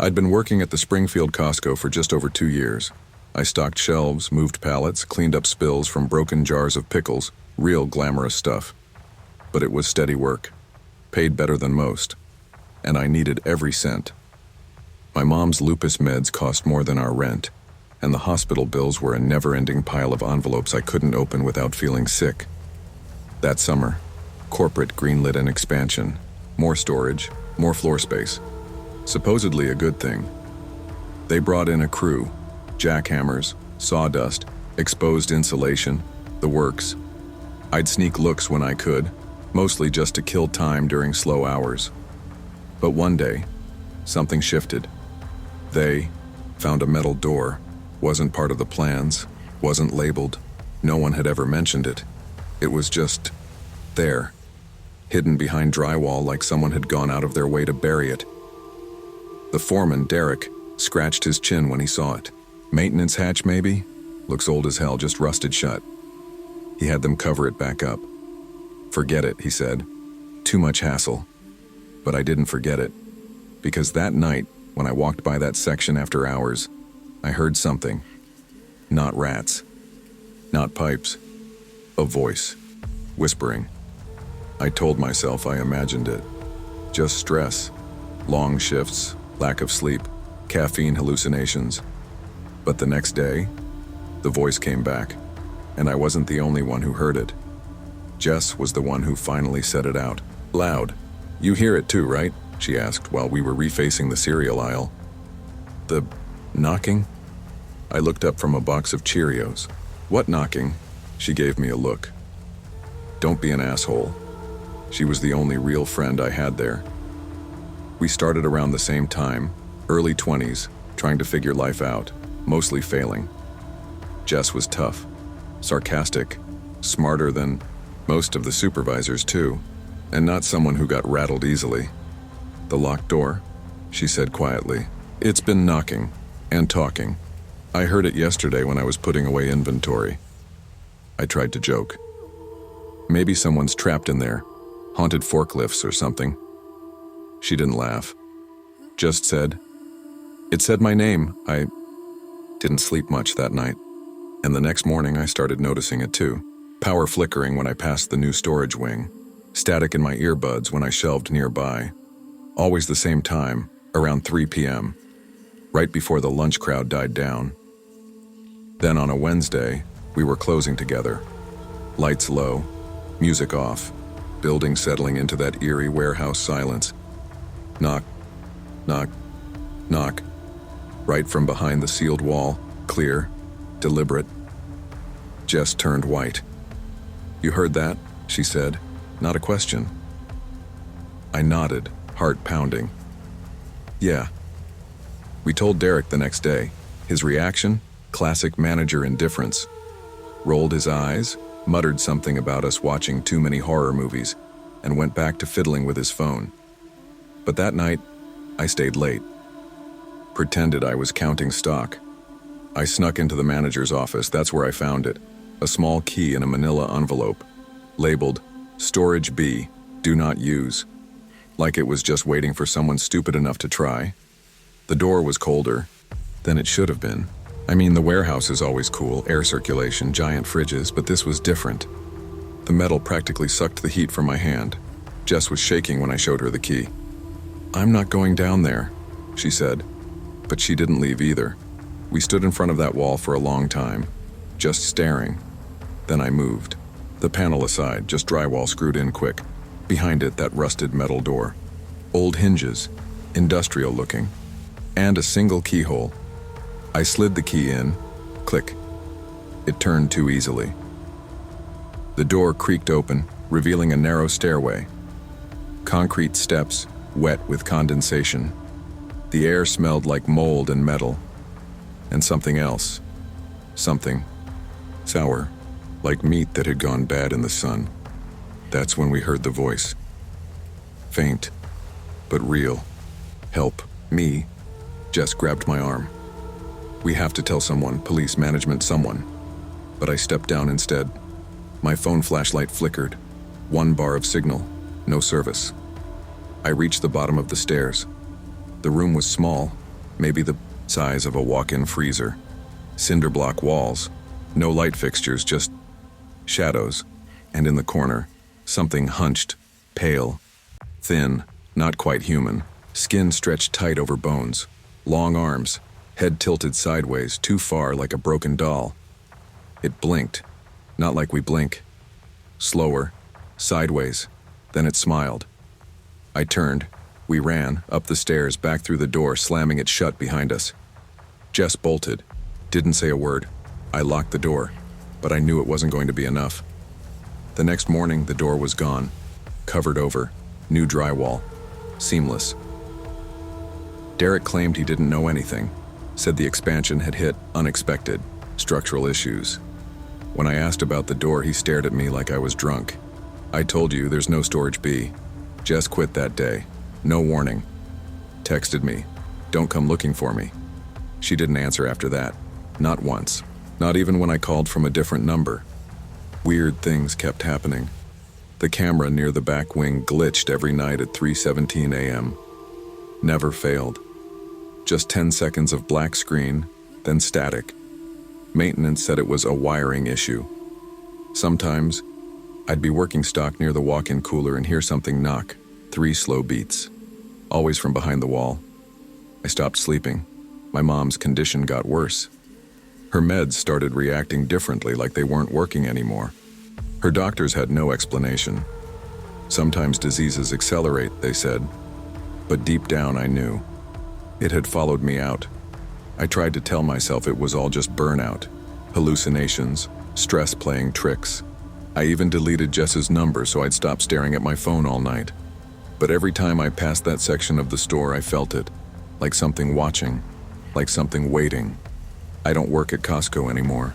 I'd been working at the Springfield Costco for just over 2 years. I stocked shelves, moved pallets, cleaned up spills from broken jars of pickles, real glamorous stuff. But it was steady work, paid better than most, and I needed every cent. My mom's lupus meds cost more than our rent, and the hospital bills were a never-ending pile of envelopes I couldn't open without feeling sick. That summer, corporate greenlit an expansion, more storage, more floor space. Supposedly a good thing. They brought in a crew, jackhammers, sawdust, exposed insulation, the works. I'd sneak looks when I could, mostly just to kill time during slow hours. But one day, something shifted. They found a metal door, wasn't part of the plans, wasn't labeled, no one had ever mentioned it. It was just there, hidden behind drywall like someone had gone out of their way to bury it. The foreman, Derek, scratched his chin when he saw it. Maintenance hatch, maybe? Looks old as hell, just rusted shut. He had them cover it back up. Forget it, he said. Too much hassle. But I didn't forget it, because that night, when I walked by that section after hours, I heard something. Not rats. Not pipes. A voice. Whispering. I told myself I imagined it. Just stress. Long shifts. Lack of sleep. Caffeine hallucinations. But the next day, the voice came back, and I wasn't the only one who heard it. Jess was the one who finally said it out, loud. "You hear it too, right?" she asked while we were refacing the cereal aisle. "The knocking?" I looked up from a box of Cheerios. "What knocking?" She gave me a look. "Don't be an asshole." She was the only real friend I had there. We started around the same time, early 20s, trying to figure life out, mostly failing. Jess was tough, sarcastic, smarter than most of the supervisors too, and not someone who got rattled easily. "The locked door," she said quietly. "It's been knocking and talking. I heard it yesterday when I was putting away inventory." I tried to joke. "Maybe someone's trapped in there, haunted forklifts or something." She didn't laugh. Just said, "It said my name." I didn't sleep much that night, and the next morning I started noticing it too. Power flickering when I passed the new storage wing, static in my earbuds when I shelved nearby. Always the same time, around 3 p.m., right before the lunch crowd died down. Then on a Wednesday, we were closing together. Lights low, music off, building settling into that eerie warehouse silence. Knock, knock, knock. Right from behind the sealed wall, clear, deliberate. Jess turned white. "You heard that?" she said, not a question. I nodded, heart pounding. "Yeah." We told Derek the next day. His reaction? Classic manager indifference. Rolled his eyes, muttered something about us watching too many horror movies, and went back to fiddling with his phone. But that night, I stayed late. Pretended I was counting stock. I snuck into the manager's office, that's where I found it. A small key in a manila envelope, labeled, "Storage B, do not use." Like it was just waiting for someone stupid enough to try. The door was colder than it should have been. I mean, the warehouse is always cool, air circulation, giant fridges, but this was different. The metal practically sucked the heat from my hand. Jess was shaking when I showed her the key. "I'm not going down there," she said. But she didn't leave either. We stood in front of that wall for a long time, just staring. Then I moved. The panel aside, just drywall screwed in quick. Behind it, that rusted metal door. Old hinges, industrial looking, and a single keyhole. I slid the key in, click. It turned too easily. The door creaked open, revealing a narrow stairway. Concrete steps, wet with condensation. The air smelled like mold and metal. And something else. Something sour, like meat that had gone bad in the sun. That's when we heard the voice. Faint, but real. "Help, me." Jess grabbed my arm. "We have to tell someone, police, management, someone." But I stepped down instead. My phone flashlight flickered. 1 bar of signal, no service. I reached the bottom of the stairs. The room was small, maybe the size of a walk-in freezer. Cinder block walls, no light fixtures, just shadows. And in the corner, something hunched, pale, thin, not quite human, skin stretched tight over bones, long arms, head tilted sideways, too far like a broken doll. It blinked, not like we blink. Slower, sideways, then it smiled. I turned. We ran, up the stairs, back through the door, slamming it shut behind us. Jess bolted. Didn't say a word. I locked the door, but I knew it wasn't going to be enough. The next morning, the door was gone, covered over, new drywall, seamless. Derek claimed he didn't know anything, said the expansion had hit unexpected structural issues. When I asked about the door, he stared at me like I was drunk. I told you there's no storage B. Jess quit that day. No warning. Texted me, don't come looking for me. She didn't answer after that. Not once. Not even when I called from a different number. Weird things kept happening. The camera near the back wing glitched every night at 3:17 a.m. Never failed. Just 10 seconds of black screen, then static. Maintenance said it was a wiring issue. Sometimes, I'd be working stock near the walk-in cooler and hear something knock, 3 slow beats. Always from behind the wall. I stopped sleeping. My mom's condition got worse. Her meds started reacting differently, like they weren't working anymore. Her doctors had no explanation. Sometimes diseases accelerate, they said. But deep down I knew. It had followed me out. I tried to tell myself it was all just burnout, hallucinations, stress playing tricks. I even deleted Jess's number so I'd stop staring at my phone all night. But every time I passed that section of the store, I felt it. Like something watching. Like something waiting. I don't work at Costco anymore.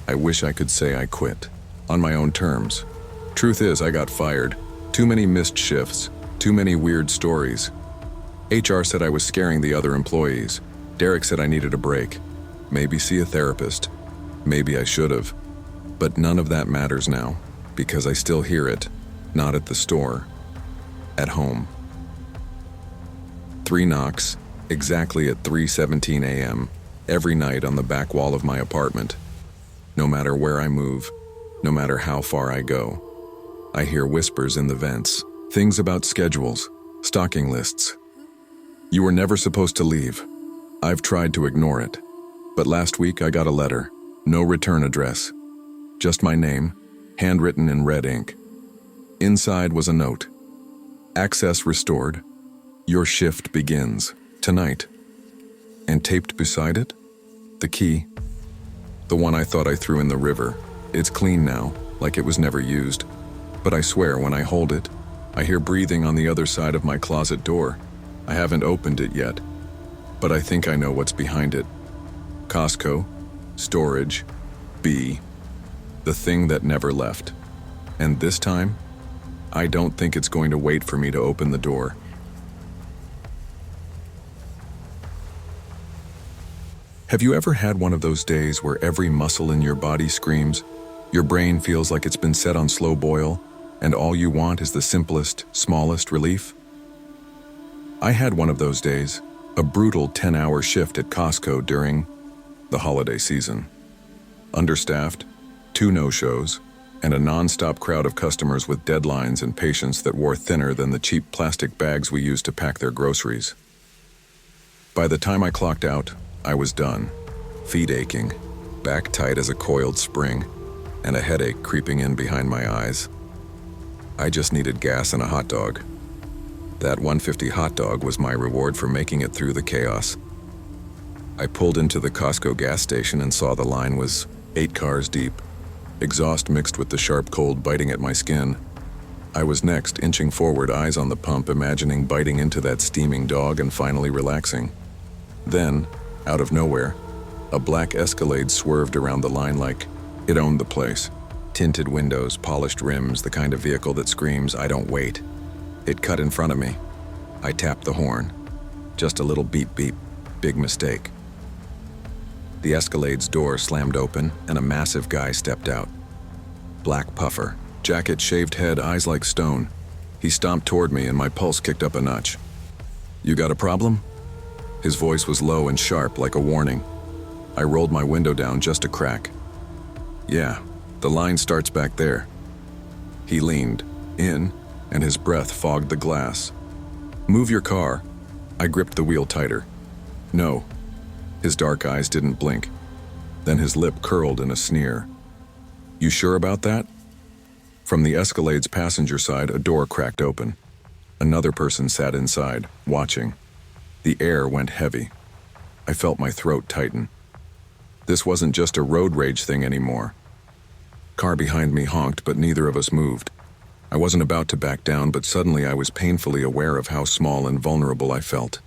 I wish I could say I quit. On my own terms. Truth is, I got fired. Too many missed shifts. Too many weird stories. HR said I was scaring the other employees. Derek said I needed a break. Maybe see a therapist. Maybe I should have. But none of that matters now, because I still hear it. Not at the store. At home. 3 knocks, exactly at 3:17 a.m., every night on the back wall of my apartment. No matter where I move, no matter how far I go, I hear whispers in the vents, things about schedules, stocking lists. You were never supposed to leave. I've tried to ignore it. But last week I got a letter, no return address. Just my name, handwritten in red ink. Inside was a note. Access restored. Your shift begins tonight. And taped beside it, the key. The one I thought I threw in the river. It's clean now, like it was never used. But I swear when I hold it, I hear breathing on the other side of my closet door. I haven't opened it yet, but I think I know what's behind it. Costco, storage, B, the thing that never left. And this time, I don't think it's going to wait for me to open the door. Have you ever had one of those days where every muscle in your body screams, your brain feels like it's been set on slow boil, and all you want is the simplest, smallest relief? I had one of those days, a brutal 10-hour shift at Costco during the holiday season. Understaffed, 2 no-shows, and a non-stop crowd of customers with deadlines and patience that wore thinner than the cheap plastic bags we used to pack their groceries. By the time I clocked out, I was done, feet aching, back tight as a coiled spring, and a headache creeping in behind my eyes. I just needed gas and a hot dog. That $1.50 hot dog was my reward for making it through the chaos. I pulled into the Costco gas station and saw the line was 8 cars deep, exhaust mixed with the sharp cold biting at my skin. I was next, inching forward, eyes on the pump, imagining biting into that steaming dog and finally relaxing. Then, out of nowhere, a black Escalade swerved around the line like it owned the place. Tinted windows, polished rims, the kind of vehicle that screams, "I don't wait." It cut in front of me. I tapped the horn. Just a little beep beep. Big mistake. The Escalade's door slammed open and a massive guy stepped out. Black puffer, jacket, shaved head, eyes like stone. He stomped toward me and my pulse kicked up a notch. "You got a problem?" His voice was low and sharp, like a warning. I rolled my window down just a crack. "Yeah, the line starts back there." He leaned in, and his breath fogged the glass. "Move your car." I gripped the wheel tighter. "No." His dark eyes didn't blink. Then his lip curled in a sneer. "You sure about that?" From the Escalade's passenger side, a door cracked open. Another person sat inside, watching. The air went heavy. I felt my throat tighten. This wasn't just a road rage thing anymore. Car behind me honked, but neither of us moved. I wasn't about to back down, but suddenly I was painfully aware of how small and vulnerable I felt.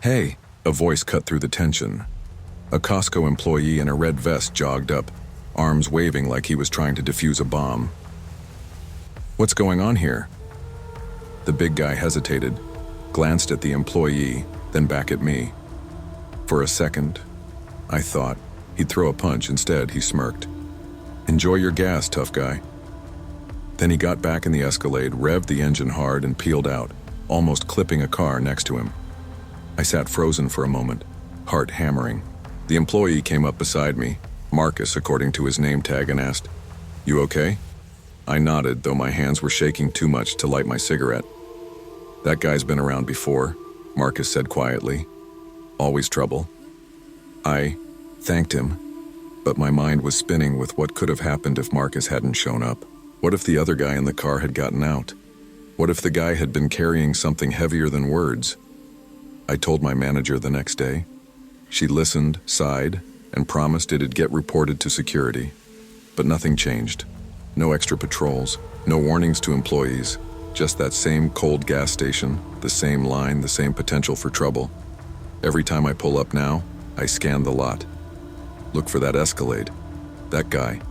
"Hey," a voice cut through the tension. A Costco employee in a red vest jogged up, arms waving like he was trying to defuse a bomb. "What's going on here?" The big guy hesitated, glanced at the employee, then back at me. For a second, I thought he'd throw a punch. Instead, he smirked. "Enjoy your gas, tough guy." Then he got back in the Escalade, revved the engine hard, and peeled out, almost clipping a car next to him. I sat frozen for a moment, heart hammering. The employee came up beside me, Marcus according to his name tag, and asked, "You okay?" I nodded, though my hands were shaking too much to light my cigarette. "That guy's been around before," Marcus said quietly. "Always trouble." I thanked him, but my mind was spinning with what could have happened if Marcus hadn't shown up. What if the other guy in the car had gotten out? What if the guy had been carrying something heavier than words? I told my manager the next day. She listened, sighed, and promised it'd get reported to security. But nothing changed. No extra patrols, no warnings to employees, just that same cold gas station, the same line, the same potential for trouble. Every time I pull up now, I scan the lot. Look for that Escalade. That guy.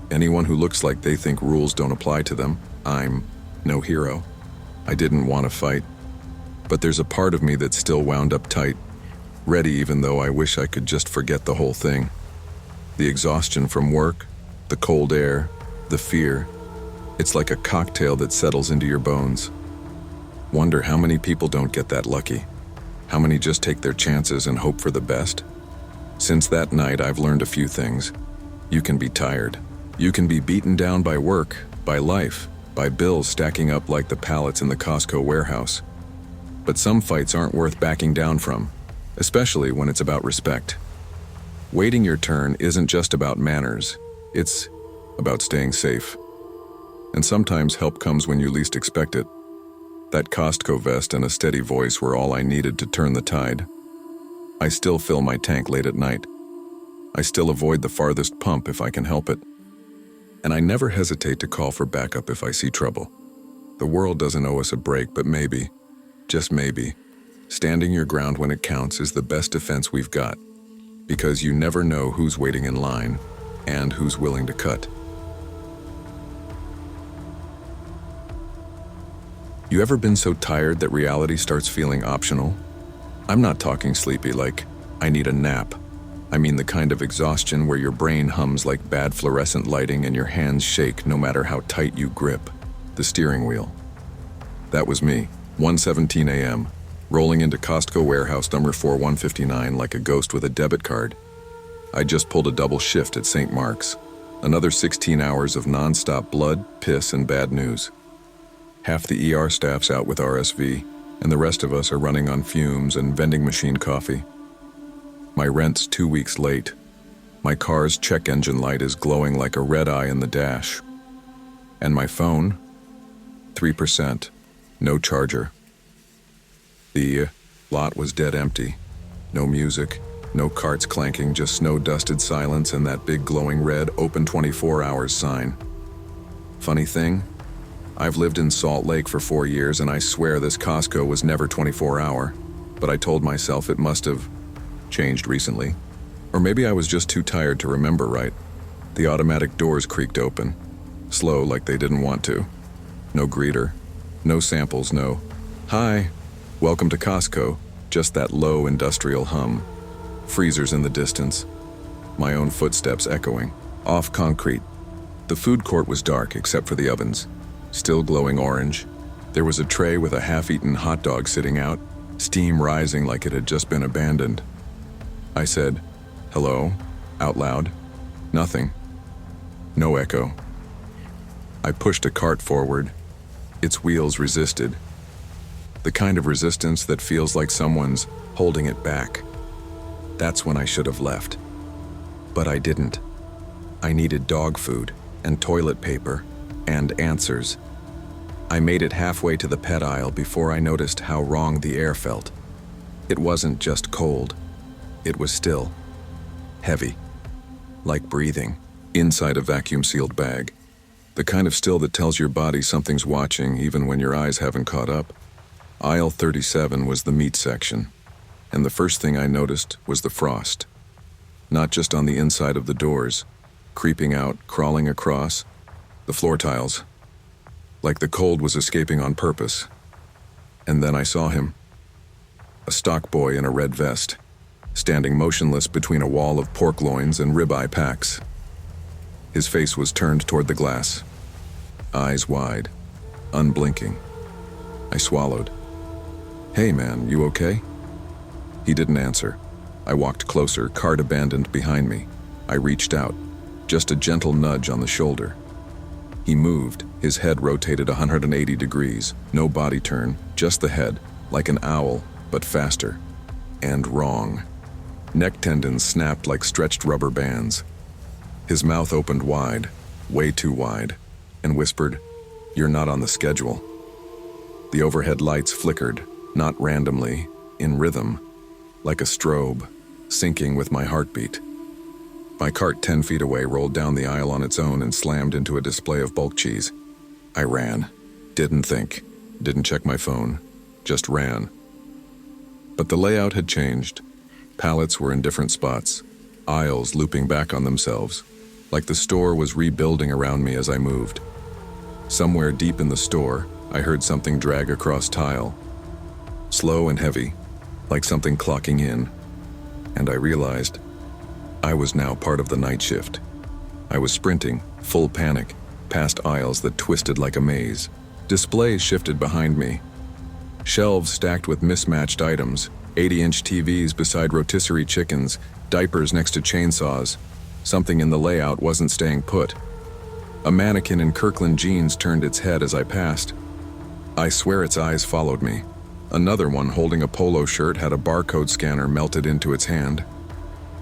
Anyone who looks like they think rules don't apply to them, I'm no hero. I didn't want to fight. But there's a part of me that's still wound up tight, ready even though I wish I could just forget the whole thing. The exhaustion from work, the cold air, the fear. It's like a cocktail that settles into your bones. Wonder how many people don't get that lucky. How many just take their chances and hope for the best? Since that night, I've learned a few things. You can be tired. You can be beaten down by work, by life, by bills stacking up like the pallets in the Costco warehouse. But some fights aren't worth backing down from, especially when it's about respect. Waiting your turn isn't just about manners. It's about staying safe. And sometimes help comes when you least expect it. That Costco vest and a steady voice were all I needed to turn the tide. I still fill my tank late at night. I still avoid the farthest pump if I can help it. And I never hesitate to call for backup if I see trouble. The world doesn't owe us a break, but maybe, just maybe, standing your ground when it counts is the best defense we've got. Because you never know who's waiting in line and who's willing to cut. You ever been so tired that reality starts feeling optional? I'm not talking sleepy like, I need a nap. I mean the kind of exhaustion where your brain hums like bad fluorescent lighting and your hands shake no matter how tight you grip the steering wheel. That was me, 1:17 a.m., rolling into Costco warehouse number 4159 like a ghost with a debit card. I just pulled a double shift at St. Mark's. Another 16 hours of nonstop blood, piss, and bad news. Half the ER staff's out with RSV, and the rest of us are running on fumes and vending machine coffee. My rent's 2 weeks late. My car's check engine light is glowing like a red eye in the dash. And my phone? 3%. No charger. The lot was dead empty. No music, no carts clanking, just snow-dusted silence and that big glowing red open 24 hours sign. Funny thing? I've lived in Salt Lake for 4 years and I swear this Costco was never 24-hour, but I told myself it must have changed recently. Or maybe I was just too tired to remember right. The automatic doors creaked open, slow like they didn't want to. No greeter, no samples, no, "Hi, welcome to Costco," just that low industrial hum. Freezers in the distance. My own footsteps echoing, off concrete. The food court was dark except for the ovens. Still glowing orange. There was a tray with a half-eaten hot dog sitting out, steam rising like it had just been abandoned. I said, "Hello," out loud. Nothing. No echo. I pushed a cart forward. Its wheels resisted. The kind of resistance that feels like someone's holding it back. That's when I should have left. But I didn't. I needed dog food and toilet paper and answers. I made it halfway to the pet aisle before I noticed how wrong the air felt. It wasn't just cold. It was still. Heavy. Like breathing. Inside a vacuum-sealed bag. The kind of still that tells your body something's watching even when your eyes haven't caught up. Aisle 37 was the meat section. And the first thing I noticed was the frost. Not just on the inside of the doors. Creeping out, crawling across. The floor tiles. Like the cold was escaping on purpose. And then I saw him. A stock boy in a red vest, standing motionless between a wall of pork loins and ribeye packs. His face was turned toward the glass. Eyes wide, unblinking. I swallowed. "Hey man, you okay?" He didn't answer. I walked closer, cart abandoned behind me. I reached out, just a gentle nudge on the shoulder. He moved, his head rotated 180 degrees, no body turn, just the head, like an owl, but faster. And wrong. Neck tendons snapped like stretched rubber bands. His mouth opened wide, way too wide, and whispered, "You're not on the schedule." The overhead lights flickered, not randomly, in rhythm, like a strobe, syncing with my heartbeat. My cart 10 feet away rolled down the aisle on its own and slammed into a display of bulk cheese. I ran. Didn't think. Didn't check my phone. Just ran. But the layout had changed. Pallets were in different spots, aisles looping back on themselves, like the store was rebuilding around me as I moved. Somewhere deep in the store, I heard something drag across tile. Slow and heavy, like something clocking in. And I realized I was now part of the night shift. I was sprinting, full panic, past aisles that twisted like a maze. Displays shifted behind me. Shelves stacked with mismatched items, 80-inch TVs beside rotisserie chickens, diapers next to chainsaws. Something in the layout wasn't staying put. A mannequin in Kirkland jeans turned its head as I passed. I swear its eyes followed me. Another one holding a polo shirt had a barcode scanner melted into its hand.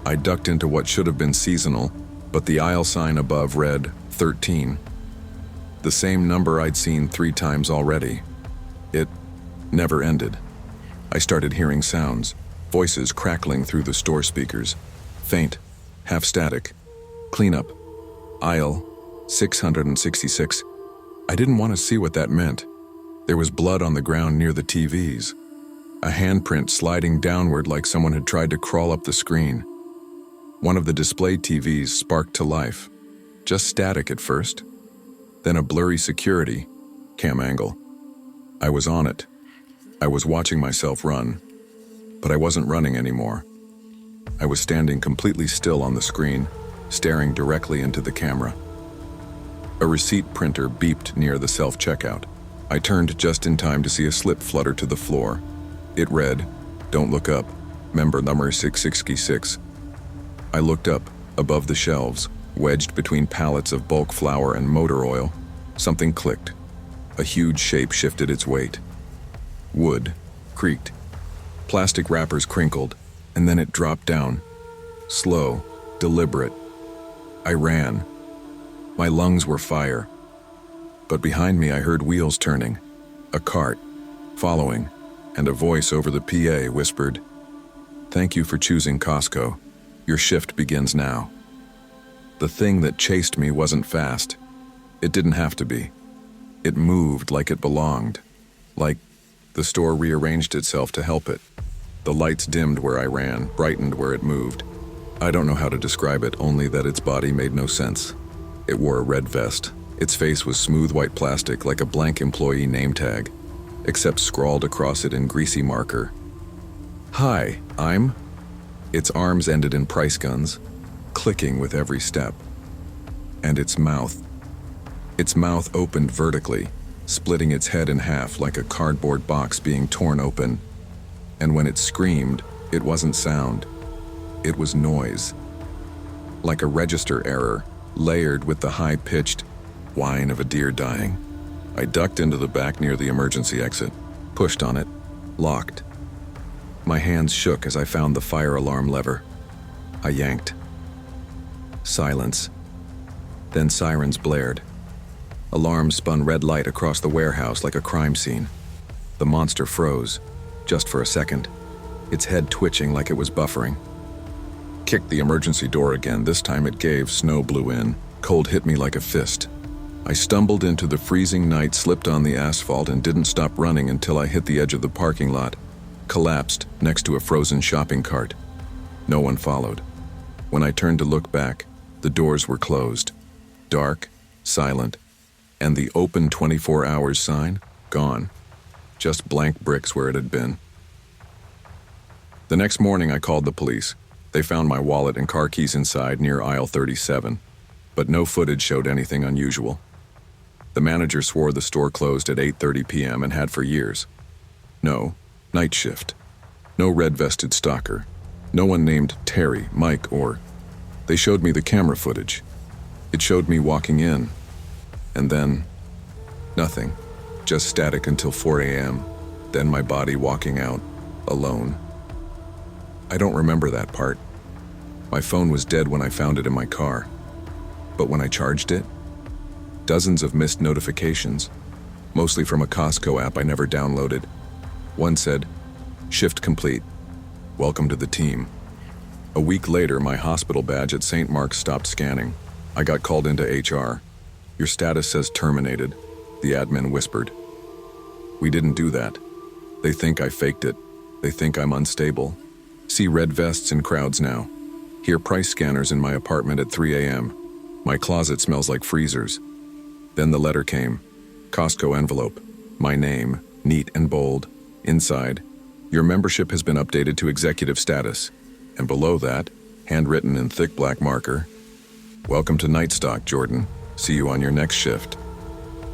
I ducked into what should have been seasonal, but the aisle sign above read 13. The same number I'd seen 3 times already. It never ended. I started hearing sounds, voices crackling through the store speakers. Faint, half static. Cleanup. Aisle 666. I didn't want to see what that meant. There was blood on the ground near the TVs. A handprint sliding downward like someone had tried to crawl up the screen. One of the display TVs sparked to life. Just static at first. Then a blurry security cam angle. I was on it. I was watching myself run. But I wasn't running anymore. I was standing completely still on the screen, staring directly into the camera. A receipt printer beeped near the self-checkout. I turned just in time to see a slip flutter to the floor. It read, "Don't look up, member number 666. I looked up, above the shelves, wedged between pallets of bulk flour and motor oil. Something clicked. A huge shape shifted its weight. Wood creaked. Plastic wrappers crinkled, and then it dropped down. Slow, deliberate. I ran. My lungs were fire. But behind me I heard wheels turning, a cart, following, and a voice over the PA whispered, "Thank you for choosing Costco. Your shift begins now." The thing that chased me wasn't fast. It didn't have to be. It moved like it belonged. Like the store rearranged itself to help it. The lights dimmed where I ran, brightened where it moved. I don't know how to describe it, only that its body made no sense. It wore a red vest. Its face was smooth white plastic like a blank employee name tag, except scrawled across it in greasy marker. "Hi, I'm..." Its arms ended in price guns, clicking with every step. And its mouth. Its mouth opened vertically, splitting its head in half like a cardboard box being torn open. And when it screamed, it wasn't sound. It was noise. Like a register error, layered with the high-pitched whine of a deer dying. I ducked into the back near the emergency exit, pushed on it, locked. My hands shook as I found the fire alarm lever. I yanked. Silence. Then sirens blared. Alarms spun red light across the warehouse like a crime scene. The monster froze, just for a second, its head twitching like it was buffering. Kicked the emergency door again. This time it gave, snow blew in. Cold hit me like a fist. I stumbled into the freezing night, slipped on the asphalt, and didn't stop running until I hit the edge of the parking lot, collapsed next to a frozen shopping cart. No one followed. When I turned to look back, the doors were closed. Dark, silent, and the open 24 hours sign, gone. Just blank bricks where it had been. The next morning I called the police. They found my wallet and car keys inside near aisle 37, but no footage showed anything unusual. The manager swore the store closed at 8:30 p.m. and had for years. No, night shift. No red-vested stalker. No one named Terry, Mike, or... They showed me the camera footage. It showed me walking in, and then nothing. Just static until 4 a.m., then my body walking out, alone. I don't remember that part. My phone was dead when I found it in my car. But when I charged it, dozens of missed notifications, mostly from a Costco app I never downloaded. One said, "Shift complete. Welcome to the team." A week later, my hospital badge at St. Mark's stopped scanning. I got called into HR. "Your status says terminated," the admin whispered. "We didn't do that. They think I faked it. They think I'm unstable. See red vests in crowds now. Hear price scanners in my apartment at 3 a.m. My closet smells like freezers." Then the letter came. Costco envelope. My name, neat and bold. Inside, "Your membership has been updated to executive status." And below that, handwritten in thick black marker, "Welcome to Night Stock, Jordan. See you on your next shift."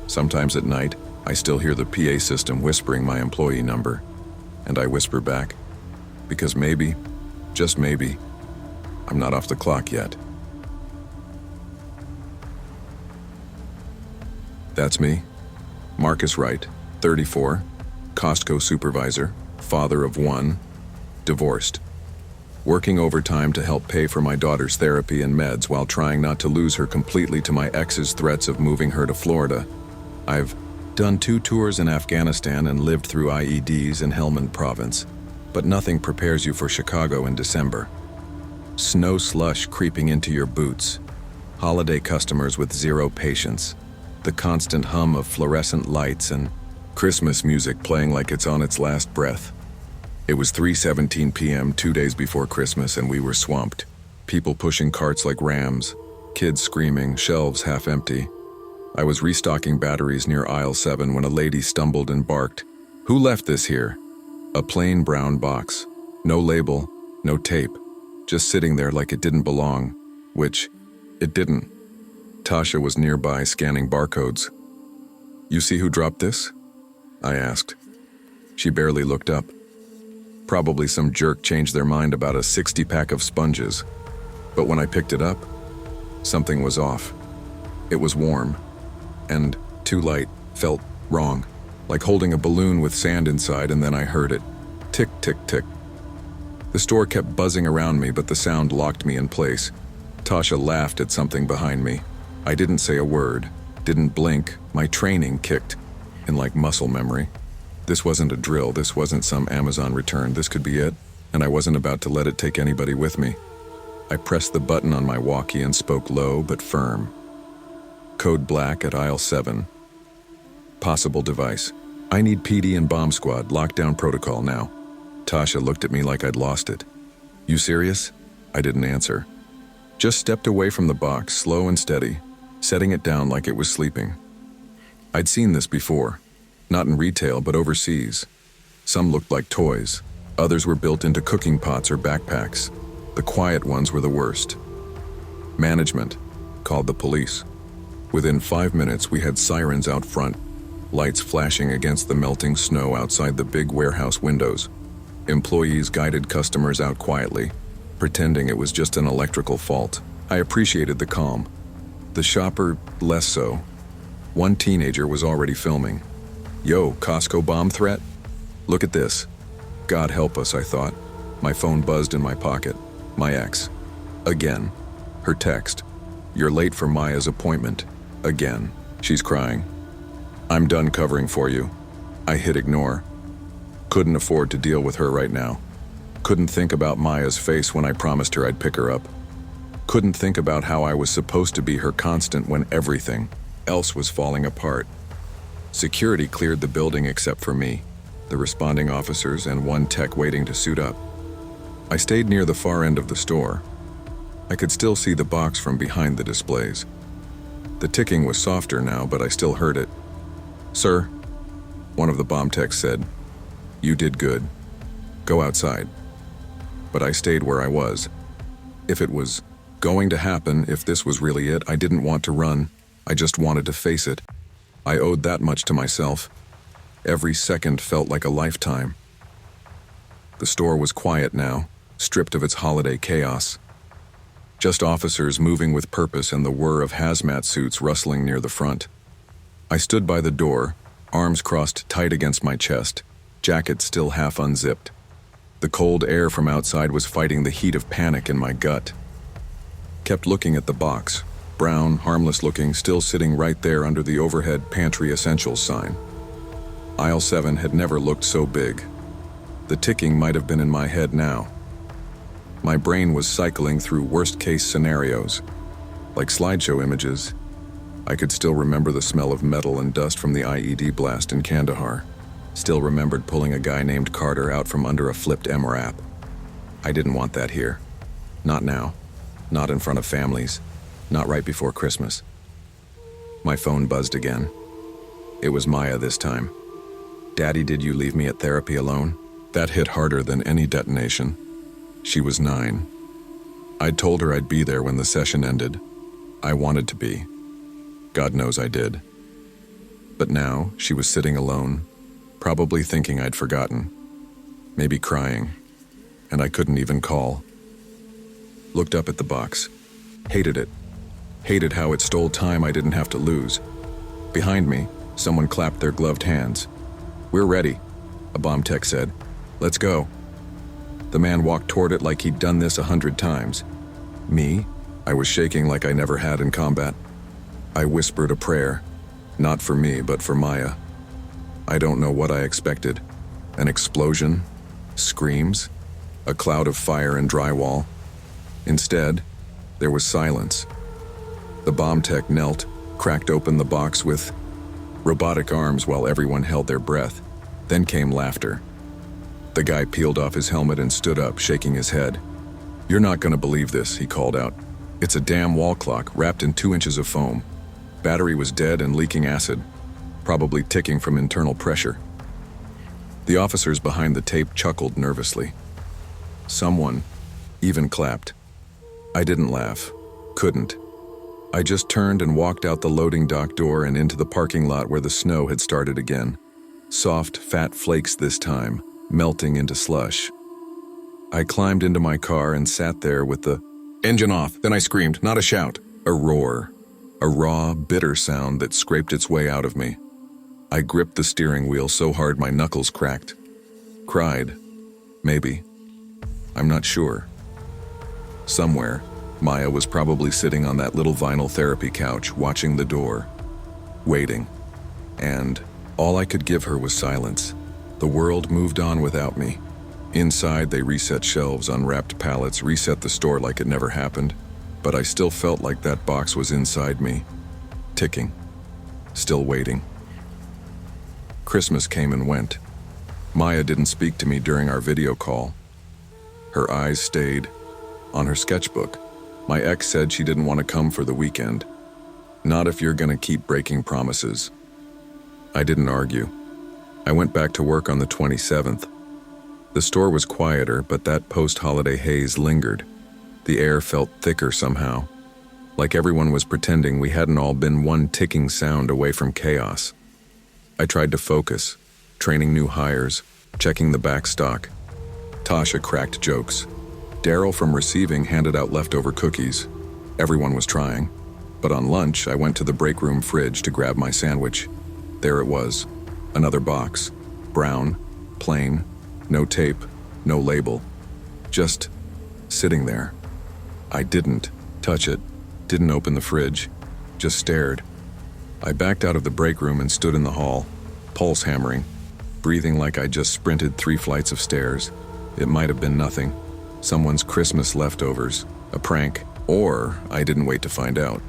Sometimes at night, I still hear the PA system whispering my employee number. And I whisper back, because maybe, just maybe, I'm not off the clock yet. That's me. Marcus Wright, 34, Costco supervisor, father of one, divorced. Working overtime to help pay for my daughter's therapy and meds while trying not to lose her completely to my ex's threats of moving her to Florida. I've done 2 tours in Afghanistan and lived through IEDs in Helmand Province, but nothing prepares you for Chicago in December. Snow slush creeping into your boots, holiday customers with zero patience, the constant hum of fluorescent lights and Christmas music playing like it's on its last breath. It was 3:17 p.m. 2 days before Christmas, and we were swamped. People pushing carts like rams, kids screaming, shelves half empty. I was restocking batteries near aisle 7 when a lady stumbled and barked, "Who left this here?" A plain brown box. No label, no tape. Just sitting there like it didn't belong, which it didn't. Tasha was nearby scanning barcodes. "You see who dropped this?" I asked. She barely looked up. Probably some jerk changed their mind about a 60-pack of sponges. But when I picked it up, something was off. It was warm, and too light, felt wrong, like holding a balloon with sand inside, and then I heard it. Tick, tick, tick. The store kept buzzing around me, but the sound locked me in place. Tasha laughed at something behind me. I didn't say a word, didn't blink. My training kicked in like muscle memory. This wasn't a drill, this wasn't some Amazon return, this could be it, and I wasn't about to let it take anybody with me. I pressed the button on my walkie and spoke low but firm. Code black at aisle 7. Possible device. I need PD and bomb squad, lockdown protocol now. Tasha looked at me like I'd lost it. You serious? I didn't answer. Just stepped away from the box, slow and steady, setting it down like it was sleeping. I'd seen this before, not in retail but overseas. Some looked like toys. Others were built into cooking pots or backpacks. The quiet ones were the worst. Management called the police. Within 5 minutes, we had sirens out front, lights flashing against the melting snow outside the big warehouse windows. Employees guided customers out quietly, pretending it was just an electrical fault. I appreciated the calm. The shopper, less so. One teenager was already filming. "Yo, Costco bomb threat? Look at this." God help us, I thought. My phone buzzed in my pocket. My ex. Again. Her text. "You're late for Maya's appointment." Again. She's crying. "I'm done covering for you." I hit ignore. Couldn't afford to deal with her right now. Couldn't think about Maya's face when I promised her I'd pick her up. Couldn't think about how I was supposed to be her constant when everything else was falling apart. Security cleared the building except for me, the responding officers, and one tech waiting to suit up. I stayed near the far end of the store. I could still see the box from behind the displays. The ticking was softer now, but I still heard it. "Sir," one of the bomb techs said, "you did good. Go outside." But I stayed where I was. If it was going to happen, if this was really it, I didn't want to run. I just wanted to face it. I owed that much to myself. Every second felt like a lifetime. The store was quiet now, stripped of its holiday chaos. Just officers moving with purpose and the whir of hazmat suits rustling near the front. I stood by the door, arms crossed tight against my chest, jacket still half unzipped. The cold air from outside was fighting the heat of panic in my gut. Kept looking at the box, brown, harmless looking, still sitting right there under the overhead pantry essentials sign. Aisle 7 had never looked so big. The ticking might have been in my head now. My brain was cycling through worst-case scenarios. Like slideshow images, I could still remember the smell of metal and dust from the IED blast in Kandahar. Still remembered pulling a guy named Carter out from under a flipped MRAP. I didn't want that here. Not now. Not in front of families. Not right before Christmas. My phone buzzed again. It was Maya this time. "Daddy, did you leave me at therapy alone?" That hit harder than any detonation. She was 9. I'd told her I'd be there when the session ended. I wanted to be. God knows I did. But now, she was sitting alone, probably thinking I'd forgotten. Maybe crying. And I couldn't even call. Looked up at the box. Hated it. Hated how it stole time I didn't have to lose. Behind me, someone clapped their gloved hands. "We're ready," a bomb tech said. "Let's go." The man walked toward it like he'd done this 100 times. Me? I was shaking like I never had in combat. I whispered a prayer. Not for me, but for Maya. I don't know what I expected. An explosion? Screams? A cloud of fire and drywall? Instead, there was silence. The bomb tech knelt, cracked open the box with robotic arms while everyone held their breath. Then came laughter. The guy peeled off his helmet and stood up, shaking his head. "You're not gonna believe this," he called out. "It's a damn wall clock wrapped in 2 inches of foam. Battery was dead and leaking acid, probably ticking from internal pressure." The officers behind the tape chuckled nervously. Someone even clapped. I didn't laugh. Couldn't. I just turned and walked out the loading dock door and into the parking lot where the snow had started again. Soft, fat flakes this time, melting into slush. I climbed into my car and sat there with the engine off. Then I screamed, not a shout, a roar. A raw, bitter sound that scraped its way out of me. I gripped the steering wheel so hard my knuckles cracked. Cried. Maybe. I'm not sure. Somewhere, Maya was probably sitting on that little vinyl therapy couch, watching the door, waiting. And all I could give her was silence. The world moved on without me. Inside, they reset shelves, unwrapped pallets, reset the store like it never happened. But I still felt like that box was inside me, ticking, still waiting. Christmas came and went. Maya didn't speak to me during our video call. Her eyes stayed on her sketchbook. My ex said she didn't want to come for the weekend. Not if you're gonna keep breaking promises. I didn't argue. I went back to work on the 27th. The store was quieter, but that post-holiday haze lingered. The air felt thicker somehow, like everyone was pretending we hadn't all been one ticking sound away from chaos. I tried to focus, training new hires, checking the back stock. Tasha cracked jokes. Daryl from receiving handed out leftover cookies. Everyone was trying. But on lunch, I went to the break room fridge to grab my sandwich. There it was. Another box. Brown, plain, no tape, no label. Just sitting there. I didn't touch it, didn't open the fridge, just stared. I backed out of the break room and stood in the hall, pulse hammering, breathing like I just sprinted 3 flights of stairs. It might have been nothing. Someone's Christmas leftovers, a prank, or I didn't wait to find out.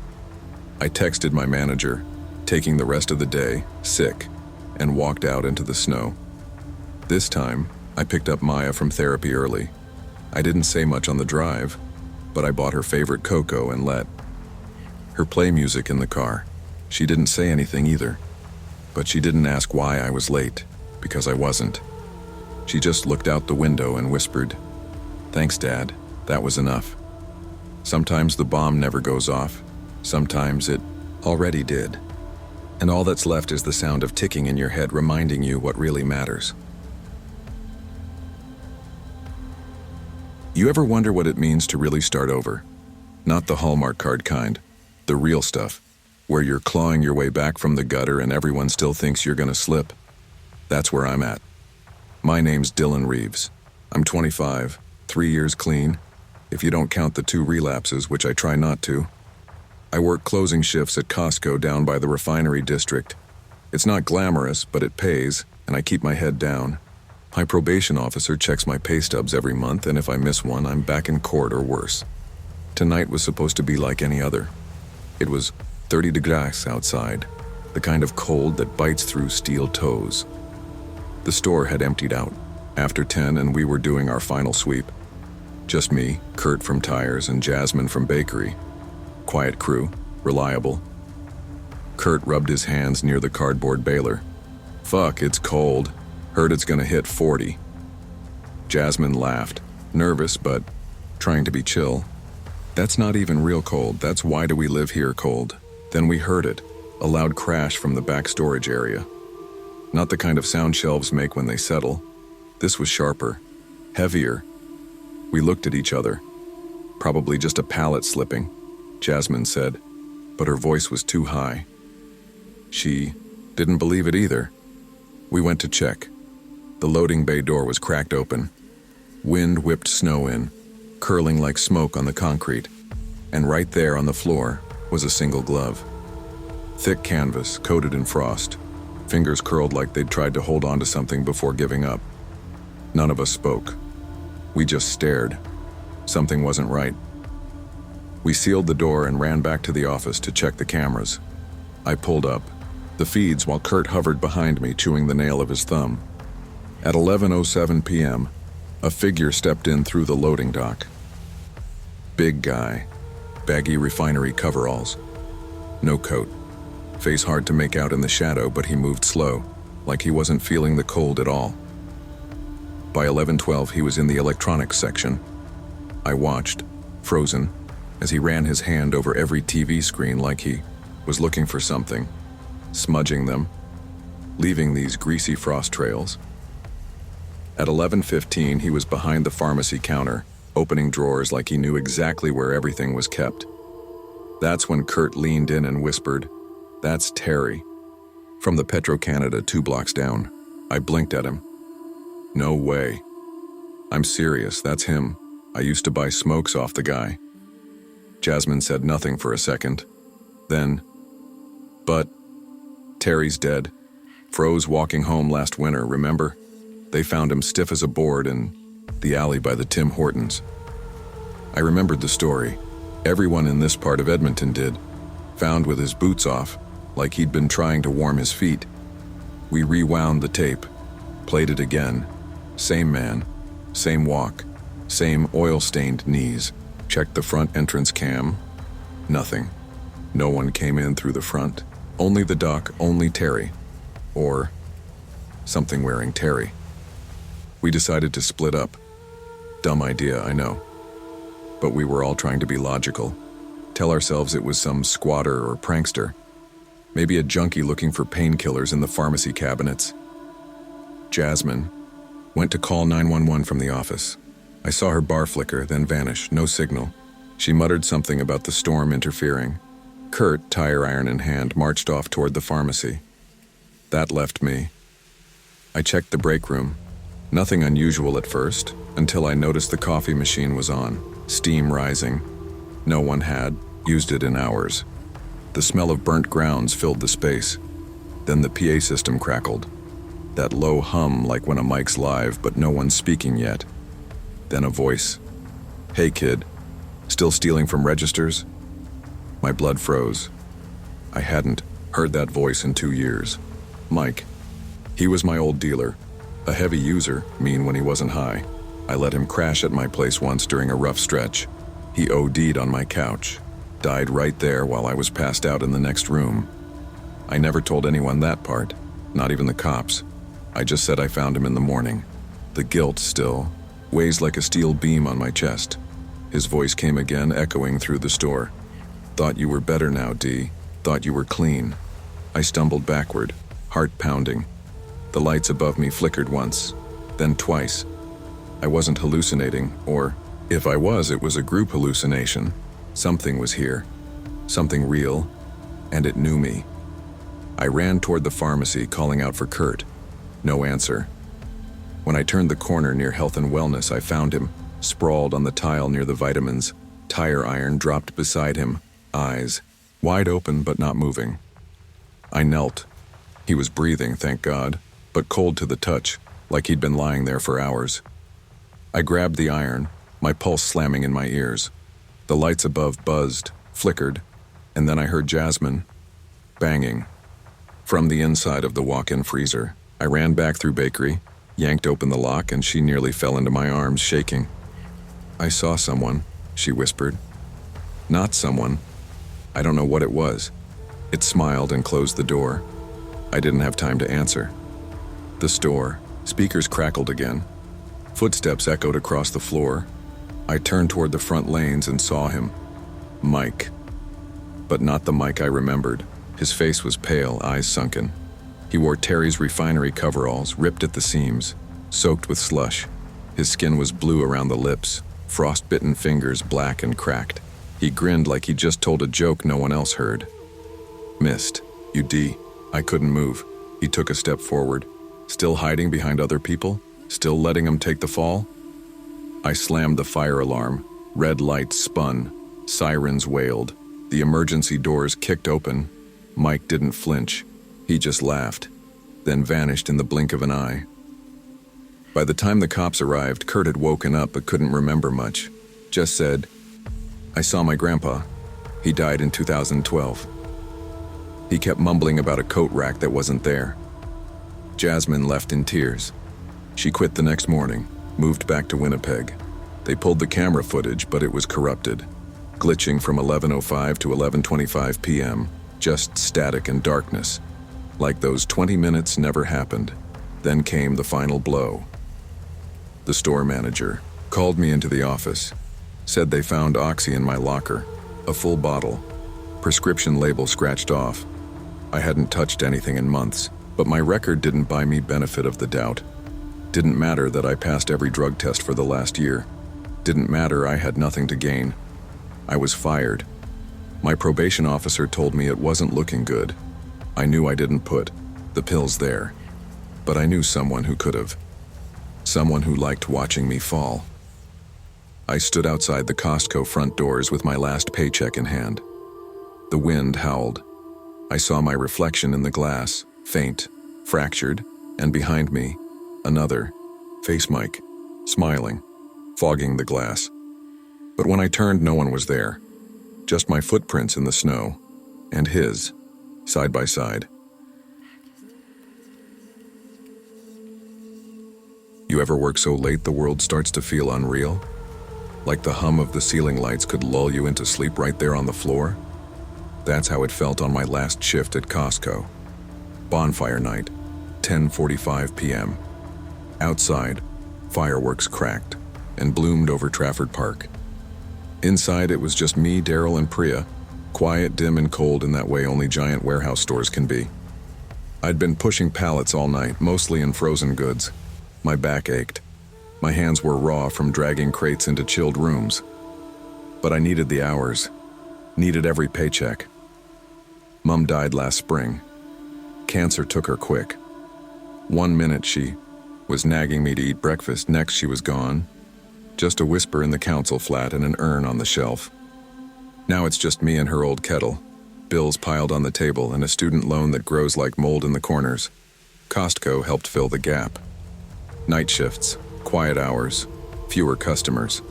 I texted my manager, taking the rest of the day, sick, and walked out into the snow. This time, I picked up Maya from therapy early. I didn't say much on the drive, but I bought her favorite cocoa and let her play music in the car. She didn't say anything either, but she didn't ask why I was late, because I wasn't. She just looked out the window and whispered, "Thanks, Dad, that was enough." Sometimes the bomb never goes off. Sometimes it already did. And all that's left is the sound of ticking in your head reminding you what really matters. You ever wonder what it means to really start over? Not the Hallmark card kind, the real stuff, where you're clawing your way back from the gutter and everyone still thinks you're gonna slip. That's where I'm at. My name's Dylan Reeves. I'm 25, 3 years clean, if you don't count the 2 relapses, which I try not to. I work closing shifts at Costco down by the refinery district. It's not glamorous, but it pays, and I keep my head down. My probation officer checks my pay stubs every month, and if I miss one, I'm back in court or worse. Tonight was supposed to be like any other. It was 30 degrees outside, the kind of cold that bites through steel toes. The store had emptied out after 10, and we were doing our final sweep. Just me, Kurt from tires, and Jasmine from bakery. Quiet crew, reliable. Kurt rubbed his hands near the cardboard baler. "Fuck, it's cold. Heard it's gonna hit 40. Jasmine laughed, nervous but trying to be chill. "That's not even real cold, that's why do we live here cold." Then we heard it, a loud crash from the back storage area. Not the kind of sound shelves make when they settle. This was sharper, heavier. We looked at each other. "Probably just a pallet slipping," Jasmine said, but her voice was too high. She didn't believe it either. We went to check. The loading bay door was cracked open. Wind whipped snow in, curling like smoke on the concrete, and right there on the floor was a single glove. Thick canvas, coated in frost, fingers curled like they'd tried to hold on to something before giving up. None of us spoke. We just stared. Something wasn't right. We sealed the door and ran back to the office to check the cameras. I pulled up the feeds while Kurt hovered behind me, chewing the nail of his thumb. At 11:07 p.m., a figure stepped in through the loading dock. Big guy, baggy refinery coveralls. No coat. Face hard to make out in the shadow, but he moved slow, like he wasn't feeling the cold at all. By 11:12, he was in the electronics section. I watched, frozen, as he ran his hand over every TV screen like he was looking for something, smudging them, leaving these greasy frost trails. At 11:15, he was behind the pharmacy counter, opening drawers like he knew exactly where everything was kept. That's when Kurt leaned in and whispered, "That's Terry." From the Petro-Canada 2 blocks down. I blinked at him. "No way." "I'm serious, that's him. I used to buy smokes off the guy." Jasmine said nothing for a second. Then, "But Terry's dead. Froze walking home last winter, remember? They found him stiff as a board in the alley by the Tim Hortons." I remembered the story. Everyone in this part of Edmonton did. Found with his boots off, like he'd been trying to warm his feet. We rewound the tape, played it again. Same man, same walk, same oil-stained knees. Checked the front entrance cam. Nothing. No one came in through the front. Only the dock, only Terry. Or something wearing Terry. We decided to split up. Dumb idea, I know. But we were all trying to be logical. Tell ourselves it was some squatter or prankster. Maybe a junkie looking for painkillers in the pharmacy cabinets. Jasmine, Went to call 911 from the office. I saw her bar flicker, then vanish, no signal. She muttered something about the storm interfering. Kurt, tire iron in hand, marched off toward the pharmacy. That left me. I checked the break room. Nothing unusual at first, until I noticed the coffee machine was on, steam rising. No one had used it in hours. The smell of burnt grounds filled the space. Then the PA system crackled. That low hum like when a mic's live but no one's speaking yet. Then a voice. "Hey kid, still stealing from registers?" My blood froze. I hadn't heard that voice in 2 years. Mike. He was my old dealer. A heavy user, mean when he wasn't high. I let him crash at my place once during a rough stretch. He OD'd on my couch. Died right there while I was passed out in the next room. I never told anyone that part, not even the cops. I just said I found him in the morning. The guilt still weighs like a steel beam on my chest. His voice came again, echoing through the store. "Thought you were better now, D. Thought you were clean." I stumbled backward, heart pounding. The lights above me flickered once, then twice. I wasn't hallucinating, or if I was, it was a group hallucination. Something was here, something real, and it knew me. I ran toward the pharmacy, calling out for Kurt. No answer. When I turned the corner near Health and Wellness, I found him, sprawled on the tile near the vitamins, tire iron dropped beside him, eyes wide open but not moving. I knelt. He was breathing, thank God, but cold to the touch, like he'd been lying there for hours. I grabbed the iron, my pulse slamming in my ears. The lights above buzzed, flickered, and then I heard Jasmine banging. From the inside of the walk-in freezer, I ran back through bakery, yanked open the lock, and she nearly fell into my arms, shaking. "I saw someone," she whispered. "Not someone. I don't know what it was." It smiled and closed the door. I didn't have time to answer. The store. Speakers crackled again. Footsteps echoed across the floor. I turned toward the front lanes and saw him. Mike. But not the Mike I remembered. His face was pale, eyes sunken. He wore Terry's refinery coveralls, ripped at the seams, soaked with slush. His skin was blue around the lips, frost-bitten fingers black and cracked. He grinned like he just told a joke no one else heard. "Missed. You D." I couldn't move. He took a step forward. Still hiding behind other people? Still letting him take the fall? I slammed the fire alarm. Red lights spun. Sirens wailed. The emergency doors kicked open. Mike didn't flinch. He just laughed, then vanished in the blink of an eye. By the time the cops arrived, Kurt had woken up but couldn't remember much. Just said, "I saw my grandpa. He died in 2012. He kept mumbling about a coat rack that wasn't there. Jasmine left in tears. She quit the next morning, moved back to Winnipeg. They pulled the camera footage, but it was corrupted. Glitching from 11:05 to 11:25 p.m., just static and darkness. Like those 20 minutes never happened. Then came the final blow. The store manager called me into the office, said they found oxy in my locker, a full bottle, prescription label scratched off. I hadn't touched anything in months, but my record didn't buy me benefit of the doubt. Didn't matter that I passed every drug test for the last year. Didn't matter I had nothing to gain. I was fired. My probation officer told me it wasn't looking good. I knew I didn't put the pills there, but I knew someone who could have. Someone who liked watching me fall. I stood outside the Costco front doors with my last paycheck in hand. The wind howled. I saw my reflection in the glass, faint, fractured, and behind me, another, face Mike, smiling, fogging the glass. But when I turned, no one was there. Just my footprints in the snow, and his, side by side. You ever work so late the world starts to feel unreal? Like the hum of the ceiling lights could lull you into sleep right there on the floor? That's how it felt on my last shift at Costco. Bonfire night, 10:45 p.m. Outside, fireworks cracked and bloomed over Trafford Park. Inside, it was just me, Daryl, and Priya, quiet, dim, and cold in that way only giant warehouse stores can be. I'd been pushing pallets all night, mostly in frozen goods. My back ached. My hands were raw from dragging crates into chilled rooms. But I needed the hours, needed every paycheck. Mom died last spring. Cancer took her quick. 1 minute she was nagging me to eat breakfast, next she was gone. Just a whisper in the council flat and an urn on the shelf. Now it's just me and her old kettle, bills piled on the table and a student loan that grows like mold in the corners. Costco helped fill the gap. Night shifts, quiet hours, fewer customers.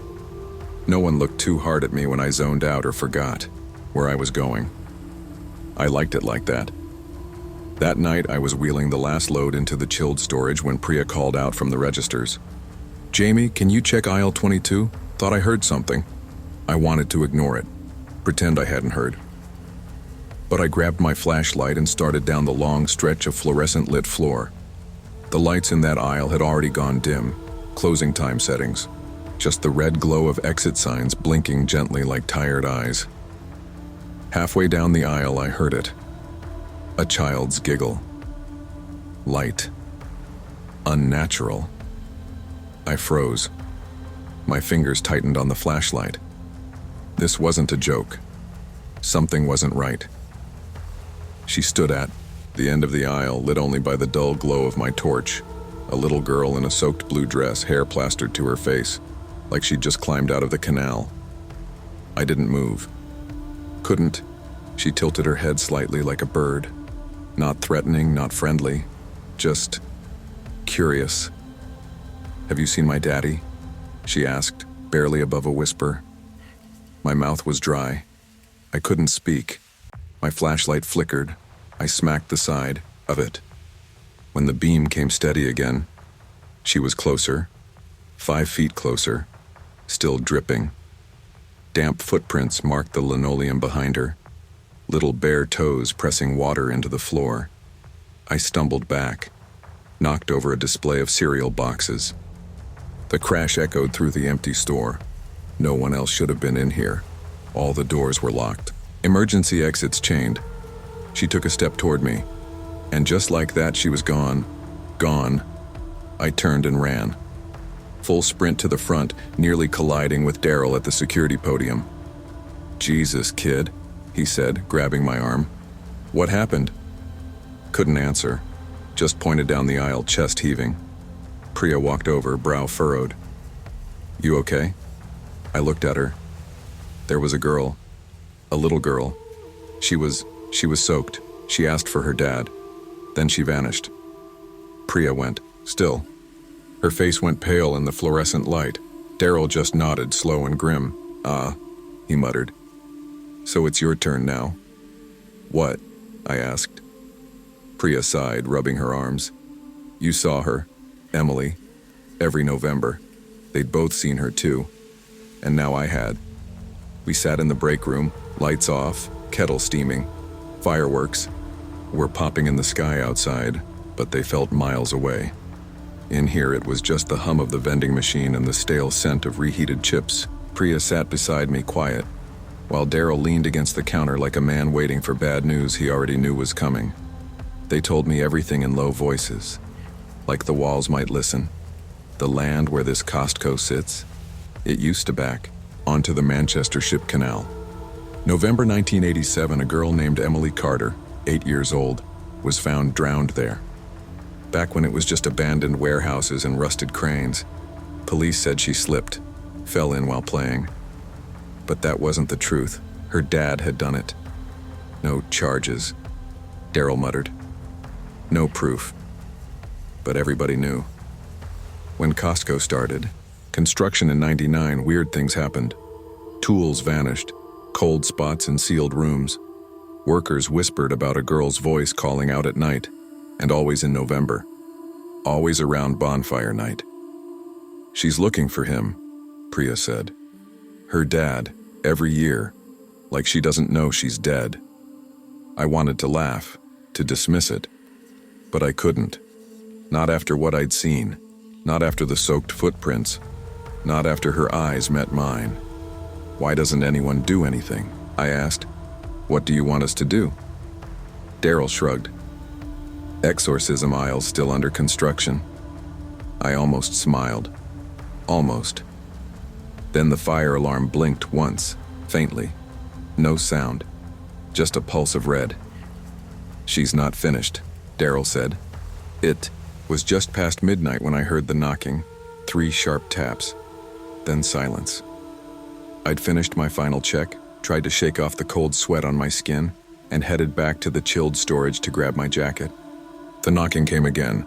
No one looked too hard at me when I zoned out or forgot where I was going. I liked it like that. That night, I was wheeling the last load into the chilled storage when Priya called out from the registers. "Jamie, can you check aisle 22? Thought I heard something." I wanted to ignore it, pretend I hadn't heard. But I grabbed my flashlight and started down the long stretch of fluorescent lit floor. The lights in that aisle had already gone dim, closing time settings. Just the red glow of exit signs blinking gently like tired eyes. Halfway down the aisle, I heard it. A child's giggle. Light. Unnatural. I froze. My fingers tightened on the flashlight. This wasn't a joke. Something wasn't right. She stood at the end of the aisle, lit only by the dull glow of my torch. A little girl in a soaked blue dress, hair plastered to her face, like she'd just climbed out of the canal. I didn't move. Couldn't. She tilted her head slightly like a bird. Not threatening, not friendly, just curious. "Have you seen my daddy?" she asked, barely above a whisper. My mouth was dry. I couldn't speak. My flashlight flickered. I smacked the side of it. When the beam came steady again, she was closer, 5 feet closer, still dripping. Damp footprints marked the linoleum behind her. Little bare toes pressing water into the floor. I stumbled back, knocked over a display of cereal boxes. The crash echoed through the empty store. No one else should have been in here. All the doors were locked. Emergency exits chained. She took a step toward me, and just like that she was gone. Gone. I turned and ran. Full sprint to the front, nearly colliding with Daryl at the security podium. "Jesus, kid," he said, grabbing my arm. "What happened?" Couldn't answer. Just pointed down the aisle, chest heaving. Priya walked over, brow furrowed. "You okay?" I looked at her. There was a girl. A little girl. She was soaked. She asked for her dad. Then she vanished. Priya went, still. Her face went pale in the fluorescent light. Daryl just nodded, slow and grim. "Ah," he muttered. "So it's your turn now." "What?" I asked. Priya sighed, rubbing her arms. "You saw her, Emily, every November. They'd both seen her too. And now I had. We sat in the break room, lights off, kettle steaming. Fireworks were popping in the sky outside, but they felt miles away. In here it was just the hum of the vending machine and the stale scent of reheated chips. Priya sat beside me, quiet, while Daryl leaned against the counter like a man waiting for bad news he already knew was coming. They told me everything in low voices, like the walls might listen. The land where this Costco sits, it used to back onto the Manchester Ship Canal. November 1987, a girl named Emily Carter, 8 years old, was found drowned there. Back when it was just abandoned warehouses and rusted cranes. Police said she slipped, fell in while playing. But that wasn't the truth. Her dad had done it. "No charges," Daryl muttered. "No proof." But everybody knew. When Costco started, construction in '99, weird things happened. Tools vanished, cold spots in sealed rooms. Workers whispered about a girl's voice calling out at night, and always in November. Always around bonfire night. "She's looking for him," Priya said. "Her dad, every year, like she doesn't know she's dead." I wanted to laugh, to dismiss it, but I couldn't. Not after what I'd seen, not after the soaked footprints, not after her eyes met mine. "Why doesn't anyone do anything?" I asked. "What do you want us to do?" Daryl shrugged. "Exorcism aisle's still under construction." I almost smiled. Almost. Then the fire alarm blinked once, faintly. No sound. Just a pulse of red. "She's not finished," Daryl said. It was just past midnight when I heard the knocking, 3 sharp taps, then silence. I'd finished my final check, tried to shake off the cold sweat on my skin, and headed back to the chilled storage to grab my jacket. The knocking came again,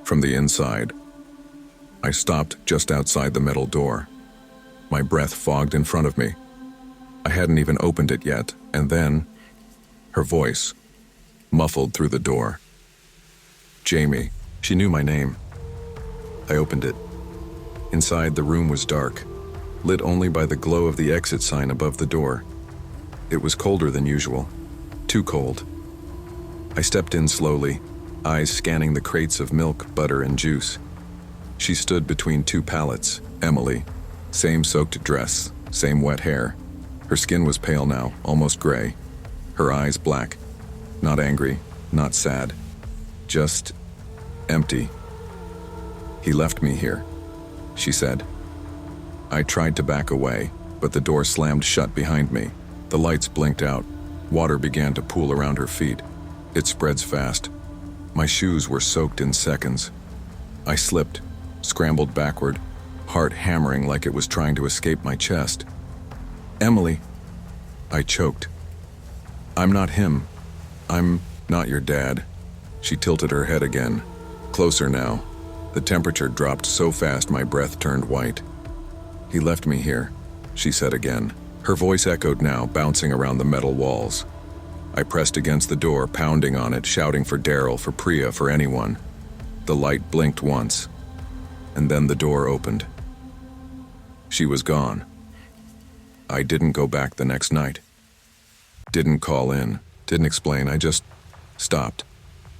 from the inside. I stopped just outside the metal door. My breath fogged in front of me. I hadn't even opened it yet, and then, her voice, muffled through the door. Jamie. She knew my name. I opened it. Inside, the room was dark, lit only by the glow of the exit sign above the door. It was colder than usual. Too cold. I stepped in slowly, eyes scanning the crates of milk, butter, and juice. She stood between 2 pallets, Emily. Same soaked dress, same wet hair. Her skin was pale now, almost gray. Her eyes black. Not angry, not sad. Just empty. "He left me here," she said. I tried to back away, but the door slammed shut behind me. The lights blinked out. Water began to pool around her feet. It spreads fast. My shoes were soaked in seconds. I slipped, scrambled backward, heart hammering like it was trying to escape my chest. "Emily," I choked. "I'm not him. I'm not your dad." She tilted her head again. Closer now. The temperature dropped so fast my breath turned white. "He left me here," she said again. Her voice echoed now, bouncing around the metal walls. I pressed against the door, pounding on it, shouting for Daryl, for Priya, for anyone. The light blinked once, and then the door opened. She was gone. I didn't go back the next night. Didn't call in, didn't explain, I just stopped.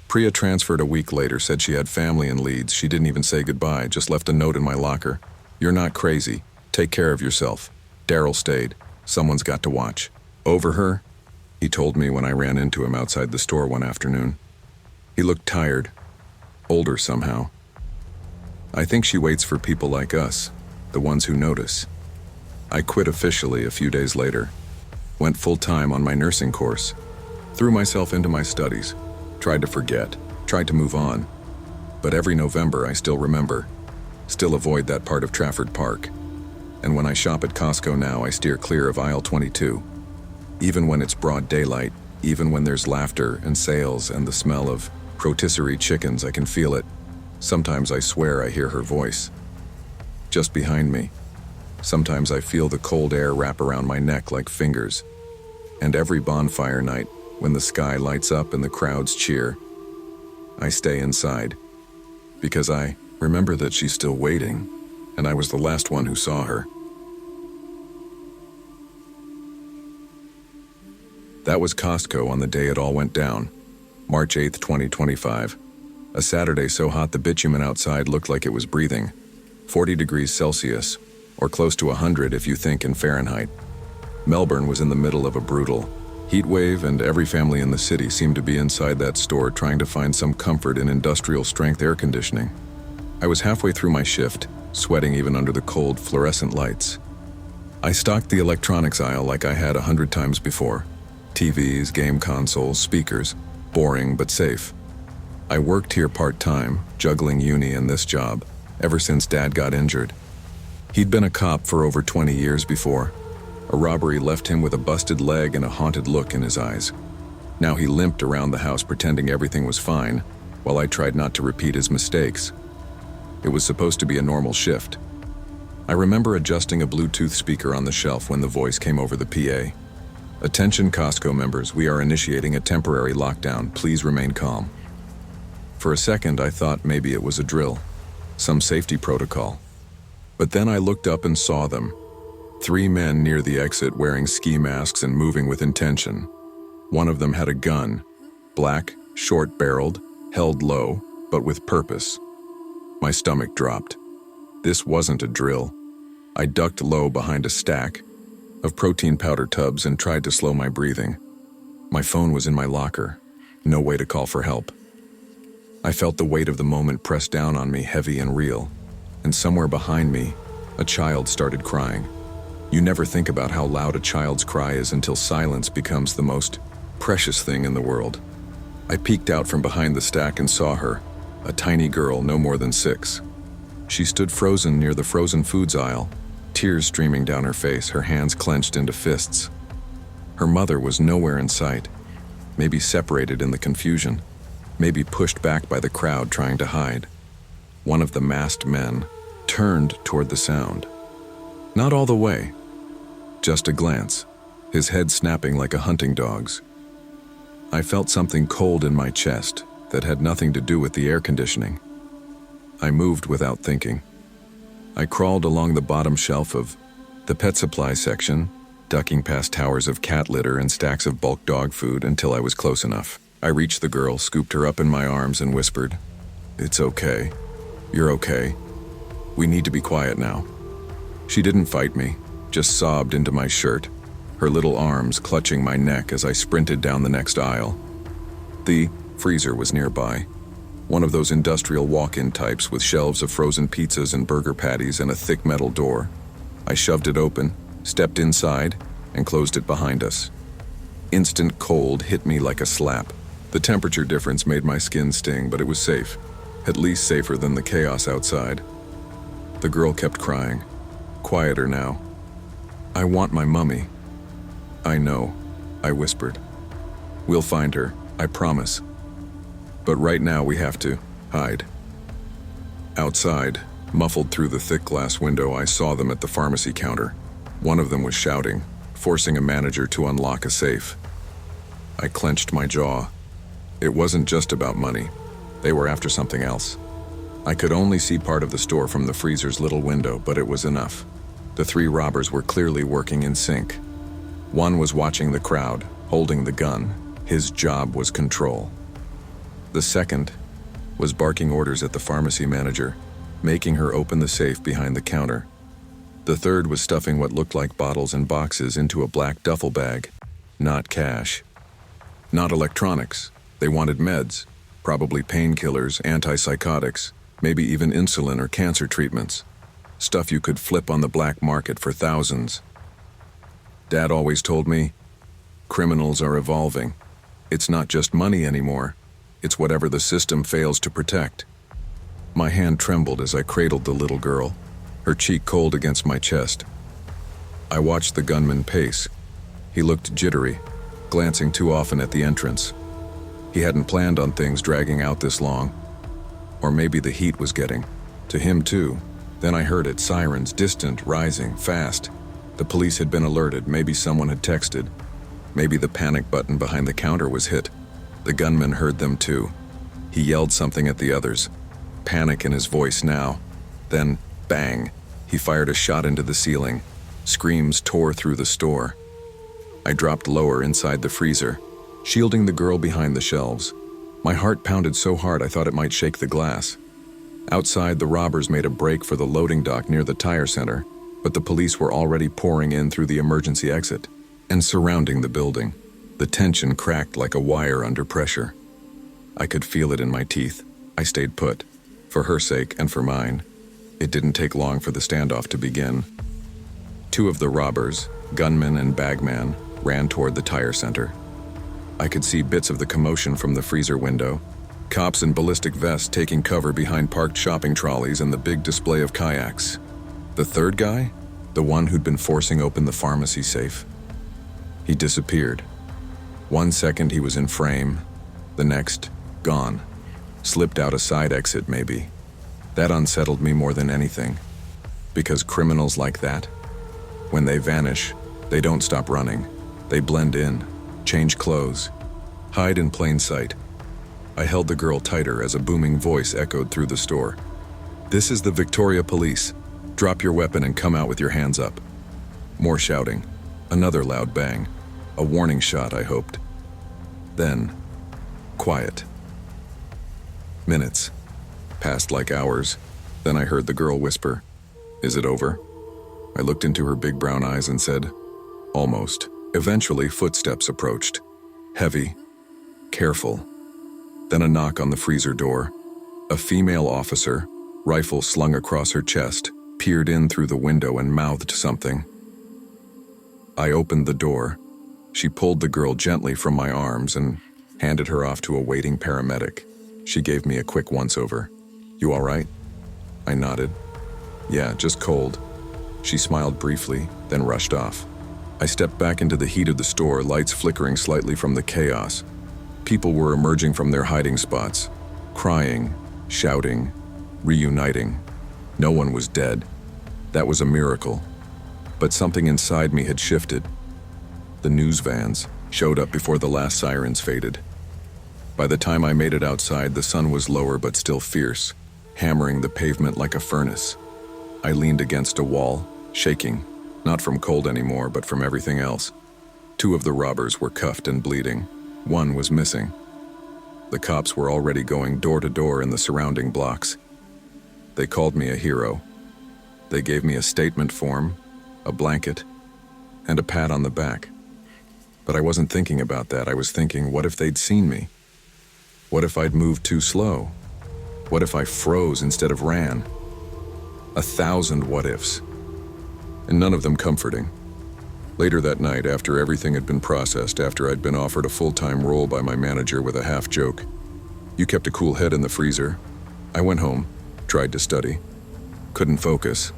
Priya transferred a week later, said she had family in Leeds. She didn't even say goodbye, just left a note in my locker. "You're not crazy. Take care of yourself." Daryl stayed. Someone's got to watch. "Over her?" he told me when I ran into him outside the store one afternoon. He looked tired, older somehow. "I think she waits for people like us, the ones who notice." I quit officially a few days later. Went full-time on my nursing course. Threw myself into my studies. Tried to forget, tried to move on. But every November I still remember, still avoid that part of Trafford Park. And when I shop at Costco now, I steer clear of aisle 22. Even when it's broad daylight, even when there's laughter and sales and the smell of rotisserie chickens, I can feel it. Sometimes I swear I hear her voice. Just behind me. Sometimes I feel the cold air wrap around my neck like fingers. And every bonfire night, when the sky lights up and the crowds cheer, I stay inside. Because I remember that she's still waiting, and I was the last one who saw her. That was Costco on the day it all went down, March 8th, 2025. A Saturday so hot the bitumen outside looked like it was breathing. 40 degrees Celsius, or close to 100 if you think in Fahrenheit. Melbourne was in the middle of a brutal heat wave, and every family in the city seemed to be inside that store trying to find some comfort in industrial-strength air conditioning. I was halfway through my shift, sweating even under the cold fluorescent lights. I stocked the electronics aisle like I had 100 times before. TVs, game consoles, speakers. Boring but safe. I worked here part-time, juggling uni and this job, ever since Dad got injured. He'd been a cop for over 20 years before. A robbery left him with a busted leg and a haunted look in his eyes. Now he limped around the house pretending everything was fine, while I tried not to repeat his mistakes. It was supposed to be a normal shift. I remember adjusting a Bluetooth speaker on the shelf when the voice came over the PA. "Attention Costco members, we are initiating a temporary lockdown. Please remain calm." For a second, I thought maybe it was a drill, some safety protocol. But then I looked up and saw them. 3 men near the exit wearing ski masks and moving with intention. One of them had a gun, black, short-barreled, held low, but with purpose. My stomach dropped. This wasn't a drill. I ducked low behind a stack of protein powder tubs and tried to slow my breathing. My phone was in my locker. No way to call for help. I felt the weight of the moment press down on me, heavy and real, and somewhere behind me, a child started crying. You never think about how loud a child's cry is until silence becomes the most precious thing in the world. I peeked out from behind the stack and saw her, a tiny girl no more than 6. She stood frozen near the frozen foods aisle, tears streaming down her face, her hands clenched into fists. Her mother was nowhere in sight, maybe separated in the confusion, maybe pushed back by the crowd trying to hide. One of the masked men turned toward the sound. Not all the way, just a glance, his head snapping like a hunting dog's. I felt something cold in my chest that had nothing to do with the air conditioning. I moved without thinking. I crawled along the bottom shelf of the pet supply section, ducking past towers of cat litter and stacks of bulk dog food until I was close enough. I reached the girl, scooped her up in my arms and whispered, "It's okay. You're okay. We need to be quiet now." She didn't fight me, just sobbed into my shirt, her little arms clutching my neck as I sprinted down the next aisle. The freezer was nearby, one of those industrial walk-in types with shelves of frozen pizzas and burger patties and a thick metal door. I shoved it open, stepped inside, and closed it behind us. Instant cold hit me like a slap. The temperature difference made my skin sting, but it was safe, at least safer than the chaos outside. The girl kept crying, quieter now. "I want my mummy." "I know," I whispered. "We'll find her, I promise. But right now we have to hide." Outside, muffled through the thick glass window, I saw them at the pharmacy counter. One of them was shouting, forcing a manager to unlock a safe. I clenched my jaw. It wasn't just about money. They were after something else. I could only see part of the store from the freezer's little window, but it was enough. The 3 robbers were clearly working in sync. One was watching the crowd, holding the gun. His job was control. The second was barking orders at the pharmacy manager, making her open the safe behind the counter. The third was stuffing what looked like bottles and boxes into a black duffel bag. Not cash. Not electronics. They wanted meds, probably painkillers, antipsychotics, maybe even insulin or cancer treatments. Stuff you could flip on the black market for thousands. Dad always told me, criminals are evolving. It's not just money anymore. It's whatever the system fails to protect. My hand trembled as I cradled the little girl, her cheek cold against my chest. I watched the gunman pace. He looked jittery, glancing too often at the entrance. He hadn't planned on things dragging out this long. Or maybe the heat was getting to him too. Then I heard it, sirens, distant, rising, fast. The police had been alerted, maybe someone had texted. Maybe the panic button behind the counter was hit. The gunman heard them too. He yelled something at the others, panic in his voice now. Then, bang, he fired a shot into the ceiling. Screams tore through the store. I dropped lower inside the freezer, shielding the girl behind the shelves. My heart pounded so hard I thought it might shake the glass. Outside, the robbers made a break for the loading dock near the tire center, but the police were already pouring in through the emergency exit and surrounding the building. The tension cracked like a wire under pressure. I could feel it in my teeth. I stayed put, for her sake and for mine. It didn't take long for the standoff to begin. 2 of the robbers, gunman and bagman, ran toward the tire center. I could see bits of the commotion from the freezer window. Cops in ballistic vests taking cover behind parked shopping trolleys and the big display of kayaks. The third guy, the one who'd been forcing open the pharmacy safe, he disappeared. 1 second he was in frame, the next, gone. Slipped out a side exit maybe. That unsettled me more than anything. Because criminals like that, when they vanish, they don't stop running. They blend in, change clothes, hide in plain sight. I held the girl tighter as a booming voice echoed through the store. "This is the Victoria Police. Drop your weapon and come out with your hands up." More shouting. Another loud bang. A warning shot, I hoped. Then, quiet. Minutes. Passed like hours. Then I heard the girl whisper, "Is it over?" I looked into her big brown eyes and said, "Almost." Eventually, footsteps approached. Heavy. Careful. Then a knock on the freezer door. A female officer, rifle slung across her chest, peered in through the window and mouthed something. I opened the door. She pulled the girl gently from my arms and handed her off to a waiting paramedic. She gave me a quick once-over. "You all right?" I nodded. "Yeah, just cold." She smiled briefly, then rushed off. I stepped back into the heat of the store, lights flickering slightly from the chaos. People were emerging from their hiding spots, crying, shouting, reuniting. No one was dead. That was a miracle. But something inside me had shifted. The news vans showed up before the last sirens faded. By the time I made it outside, the sun was lower but still fierce, hammering the pavement like a furnace. I leaned against a wall, shaking, not from cold anymore, but from everything else. 2 of the robbers were cuffed and bleeding. 1 was missing. The cops were already going door to door in the surrounding blocks. They called me a hero. They gave me a statement form, a blanket, and a pat on the back. But I wasn't thinking about that. I was thinking, what if they'd seen me? What if I'd moved too slow? What if I froze instead of ran? 1,000 what-ifs. And none of them comforting. Later that night, after everything had been processed, after I'd been offered a full-time role by my manager with a half-joke, "You kept a cool head in the freezer." I went home, tried to study. Couldn't focus.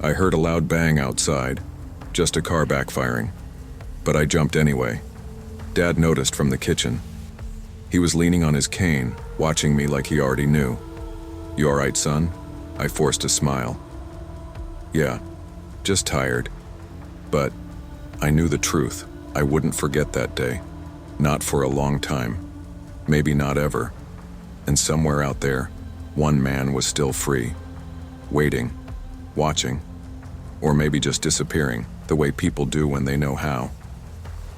I heard a loud bang outside, just a car backfiring. But I jumped anyway. Dad noticed from the kitchen. He was leaning on his cane, watching me like he already knew. "You all right, son?" I forced a smile. "Yeah, just tired." But I knew the truth. I wouldn't forget that day. Not for a long time. Maybe not ever. And somewhere out there, one man was still free. Waiting. Watching. Or maybe just disappearing, the way people do when they know how.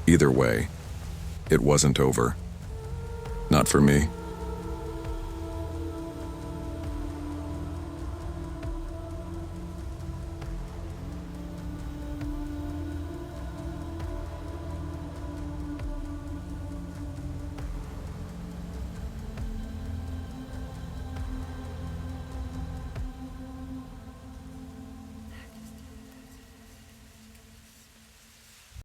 Either way, it wasn't over. Not for me.